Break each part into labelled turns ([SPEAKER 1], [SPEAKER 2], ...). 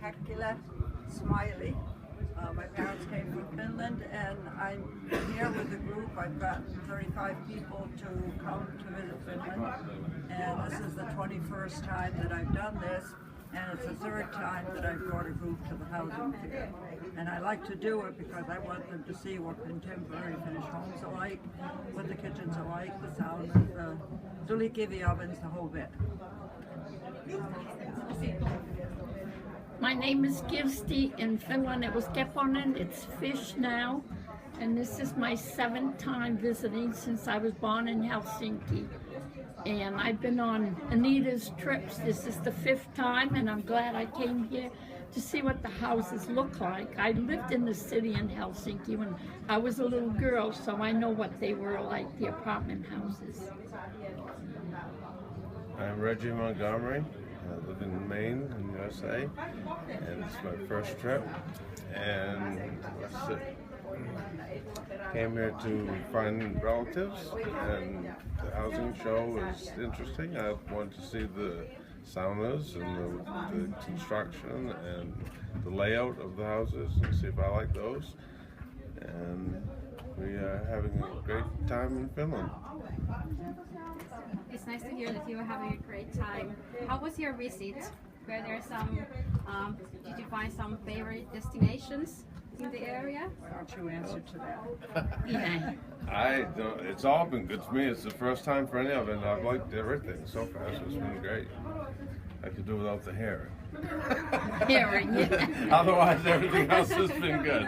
[SPEAKER 1] Häkkilä, Smiley. My parents came from Finland, and I'm here with a group. I've got 35 people to come to visit Finland, and this is the 21st time that I've done this, and it's the third time that I've brought a group to the housing fair. And I like to do it because I want them to see what contemporary Finnish homes are like, what the kitchens are like, the saunas, the tulikivi ovens, the whole bit.
[SPEAKER 2] My name is Kirsti. In Finland it was Keponen, it's fish now. And this is my 7th time visiting since I was born in Helsinki. And I've been on Anita's trips. This is the 5th time, and I'm glad I came here to see what the houses look like. I lived in the city in Helsinki when I was a little girl, so I know what they were like, the apartment houses.
[SPEAKER 3] I'm Reggie Montgomery. I live in Maine in the USA, and it's my first trip. And came here to find relatives, and the housing show is interesting. I want to see the saunas and the construction and the layout of the houses and see if I like those. And we are having a great time in Finland.
[SPEAKER 4] It's nice to hear that you are having a great time. How was your visit? Were there some, did you find some favorite destinations in the area?
[SPEAKER 1] Why don't you answer to that?
[SPEAKER 2] Yeah.
[SPEAKER 3] I don't, it's all been good to me. It's the first time for any of it, and I've liked everything so far, so it's been great. I could do without the hair.
[SPEAKER 2] Herring, yeah.
[SPEAKER 3] Otherwise, everything else has been good.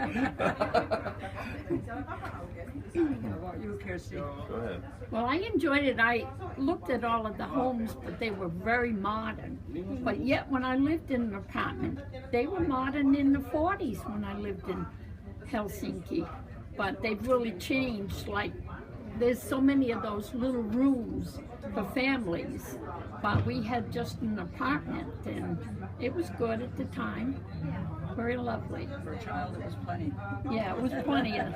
[SPEAKER 1] How about you, Kirsti?
[SPEAKER 3] Go ahead.
[SPEAKER 2] Well, I enjoyed it. I looked at all of the homes, but they were very modern. But yet, when I lived in an apartment, they were modern in the 40s when I lived in Helsinki. But they've really changed. Like, there's so many of those little rooms for families. But we had just an apartment, and it was good at the time. Very lovely.
[SPEAKER 1] For a child, it was plenty.
[SPEAKER 2] Yeah, it was plenty of.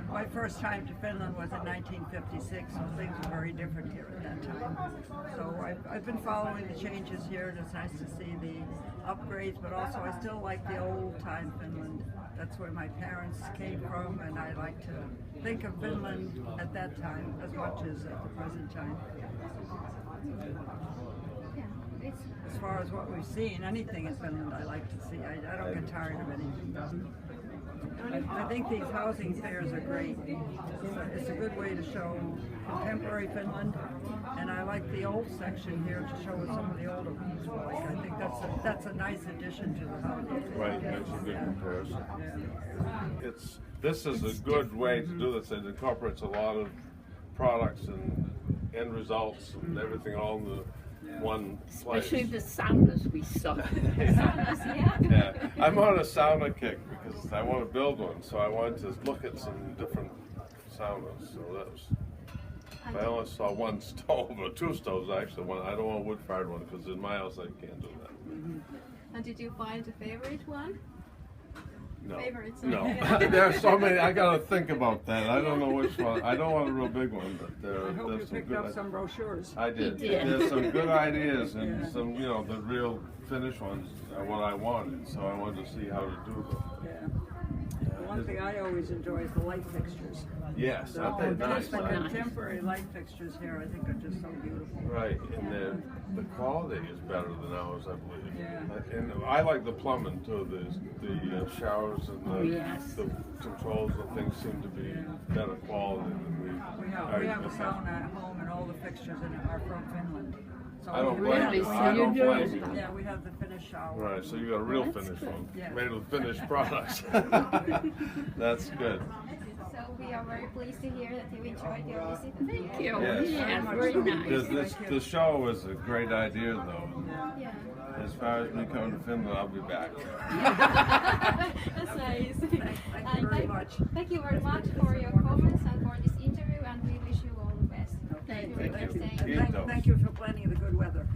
[SPEAKER 1] My first time to Finland was in 1956, so things were very different here at that time. So I've been following the changes here, and it's nice to see the upgrades, but also I still like the old-time Finland. That's where my parents came from, and I like to think of Finland at that time as much as at the present time. As far as what we've seen, anything in Finland I like to see. I don't get tired of anything. I think these housing fairs are great. It's a good way to show contemporary Finland, and I like the old section here to show what some of the older homes were like. I think that's a nice addition to the housing fair.
[SPEAKER 3] Right, that's a good comparison. Yeah. This is a good way to do this. It incorporates a lot of products and end results and everything all in the one place.
[SPEAKER 2] Especially the saunas we saw.
[SPEAKER 3] Yeah, I'm on a sauna kick because I want to build one, so I wanted to look at some different saunas. So that was. I only saw one stove, or 2 stoves actually. One, I don't want a wood-fired one because in my house I can't do that.
[SPEAKER 4] And did you find a favorite one?
[SPEAKER 3] No.
[SPEAKER 4] Favorites?
[SPEAKER 3] No. There are so many. I gotta think about that. I don't know which one. I don't want a real big one, but
[SPEAKER 1] I hope you
[SPEAKER 3] there's some
[SPEAKER 1] picked
[SPEAKER 3] good.
[SPEAKER 1] up some brochures.
[SPEAKER 3] I did.
[SPEAKER 2] You did.
[SPEAKER 3] There's some good ideas and some, you know, the real Finnish ones are what I wanted. So I wanted to see how to do them.
[SPEAKER 1] Yeah. One thing I always enjoy is the light fixtures.
[SPEAKER 3] Yes, I think nice.
[SPEAKER 1] The contemporary light fixtures here, I think, are just so beautiful.
[SPEAKER 3] Right, and the quality is better than ours, I believe.
[SPEAKER 1] Yeah.
[SPEAKER 3] And I like the plumbing too. The showers and the controls and things seem to be better quality than
[SPEAKER 1] We have a sauna at home, and all the fixtures in it are from Finland. So
[SPEAKER 3] I don't blame
[SPEAKER 2] Really?
[SPEAKER 3] you.
[SPEAKER 2] So
[SPEAKER 3] I
[SPEAKER 2] you
[SPEAKER 3] don't
[SPEAKER 2] do?
[SPEAKER 3] blame you.
[SPEAKER 1] Yeah, we have the Finnish shower.
[SPEAKER 3] Right, so you got a real
[SPEAKER 2] That's
[SPEAKER 3] Finnish
[SPEAKER 2] good.
[SPEAKER 3] one,
[SPEAKER 1] Yeah.
[SPEAKER 3] made with Finnish products. That's good.
[SPEAKER 4] So we are very pleased to hear that you enjoyed your visit.
[SPEAKER 2] Thank you.
[SPEAKER 3] Yes.
[SPEAKER 2] Yeah, very nice.
[SPEAKER 3] The show was a great idea, though.
[SPEAKER 4] Yeah.
[SPEAKER 3] As far as me coming to Finland, I'll be back.
[SPEAKER 4] That's nice.
[SPEAKER 1] Thank you very much.
[SPEAKER 4] Thank you very much for your comments and for this interview, and we wish you all the best.
[SPEAKER 2] Thank
[SPEAKER 3] Thank you.
[SPEAKER 1] Thank you for planning the good weather.